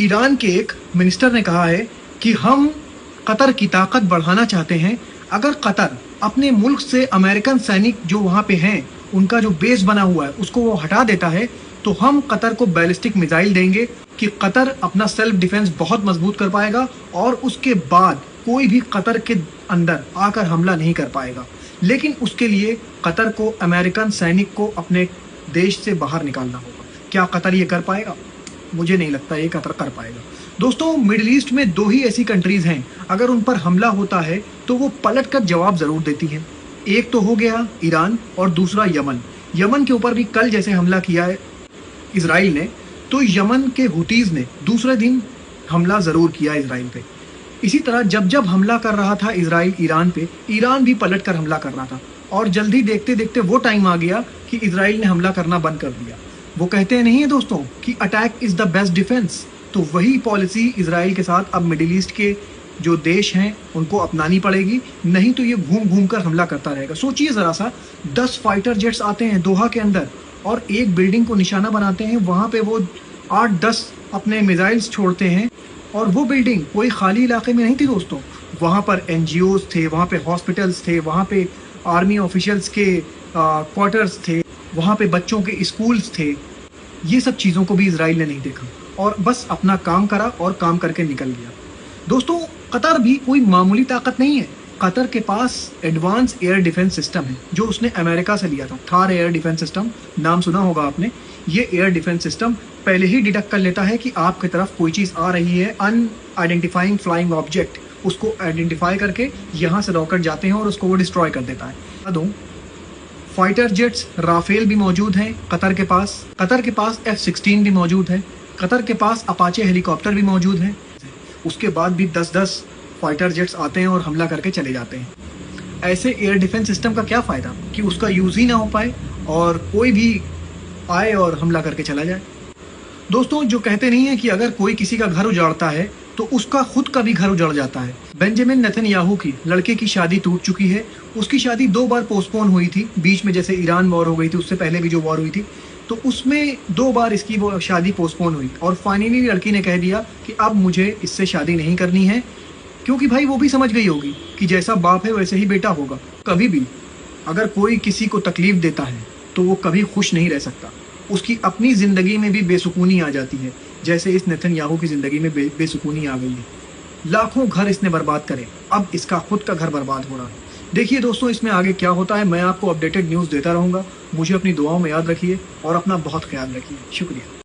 Iran के एक minister ने कहा है कि हम कतर की ताकत बढ़ाना चाहते हैं। अगर कतर अपने मुल्क से अमेरिकन सैनिक जो वहाँ पे हैं, उनका जो बेस बना हुआ है, उसको वो हटा देता है, तो हम कतर को बैलिस्टिक मिसाइल देंगे कि कतर अपना सेल्फ डिफेंस बहुत मजबूत कर पाएगा और उसके बाद कोई भी कतर के अंदर आकर हमला नहीं कर पाएगा। लेकिन उसके लिए कतर को अमेरिकन सैनिक को अपने देश से बाहर निकालना होगा। क्या कतर ये कर पाएगा? मुझे नहीं लगता ये कतर कर पाएगा। दोस्तों, मिडिल ईस्ट में दो ही ऐसी कंट्रीज हैं, अगर उन पर हमला होता है तो वो पलट कर जवाब जरूर देती हैं। एक तो हो गया ईरान और दूसरा यमन। यमन के ऊपर भी कल जैसे हमला किया है इजराइल ने, तो यमन के हुतीज ने दूसरे दिन हमला जरूर किया इजराइल पे। इसी तरह जब जब हमला कर रहा था इजराइल ईरान पे, ईरान भी पलट कर हमला कर रहा था और जल्दी देखते देखते वो टाइम आ गया कि इजराइल ने हमला करना बंद कर दिया। वो कहते नहीं है दोस्तों कि attack is the best defence, तो वही पॉलिसी इजराइल के साथ अब मिडिल ईस्ट के जो देश हैं उनको अपनानी पड़ेगी, नहीं तो ये घूम घूम कर हमला करता रहेगा। सोचिए जरा सा, 10 फाइटर जेट्स आते हैं दोहा के अंदर और एक बिल्डिंग को निशाना बनाते हैं, वहां पे वो 8-10 अपने मिसाइल्स छोड़ते हैं और वो बिल्डिंग कोई खाली इलाके में नहीं थी दोस्तों। वहां पर एनजीओज थे, वहां पे हॉस्पिटल्स थे, वहां पे आर्मी ऑफिशियल्स के क्वार्टर्स थे, वहां पे बच्चों के स्कूल्स थे। ये सब चीज़ों को भी इजराइल ने नहीं देखा और बस अपना काम करा और काम करके निकल गया। दोस्तों, कतर भी कोई मामूली ताकत नहीं है। कतर के पास एडवांस एयर डिफेंस सिस्टम है जो उसने अमेरिका से लिया था। थार एयर डिफेंस सिस्टम नाम सुना होगा आपने। ये एयर डिफेंस सिस्टम पहले ही डिटेक्ट कर लेता है कि आपकी तरफ कोई चीज़ आ रही है, अनआइडेंटिफाइंग फ्लाइंग ऑब्जेक्ट, उसको आइडेंटिफाई करके यहाँ से रॉकेट जाते हैं और उसको वो डिस्ट्रॉय कर देता है। फाइटर जेट्स राफेल भी मौजूद हैं कतर के पास। कतर के पास F-16 भी मौजूद है। कतर के पास अपाचे हेलीकॉप्टर भी मौजूद हैं। उसके बाद भी 10-10 फाइटर जेट्स आते हैं और हमला करके चले जाते हैं। ऐसे एयर डिफेंस सिस्टम का क्या फ़ायदा कि उसका यूज़ ही ना हो पाए और कोई भी आए और हमला करके चला जाए। दोस्तों, जो कहते नहीं है कि अगर कोई किसी का घर उजाड़ता है तो उसका खुद का भी घर उजड़ जाता है। बेंजामिन नेतन्याहू की लड़के की शादी टूट चुकी है। उसकी शादी 2 बार पोस्टपोन हुई थी, बीच में जैसे ईरान वॉर हो गई थी, उससे पहले भी जो वॉर हुई थी, तो उसमें 2 बार इसकी वो शादी पोस्टपोन हुई और फाइनली लड़की ने कह दिया कि अब मुझे इससे शादी नहीं करनी है, क्योंकि भाई वो भी समझ गई होगी कि जैसा बाप है वैसे ही बेटा होगा। कभी भी अगर कोई किसी को तकलीफ देता है तो वो कभी खुश नहीं रह सकता। उसकी अपनी ज़िंदगी में भी बेसुकूनी आ जाती है, जैसे इस नेतन्याहू की ज़िंदगी में बेसुकूनी आ गई है। लाखों घर इसने बर्बाद करे, अब इसका खुद का घर बर्बाद हो रहा है। देखिए दोस्तों, इसमें आगे क्या होता है, मैं आपको अपडेटेड न्यूज़ देता रहूँगा। मुझे अपनी दुआओं में याद रखिए और अपना बहुत ख्याल रखिए। शुक्रिया।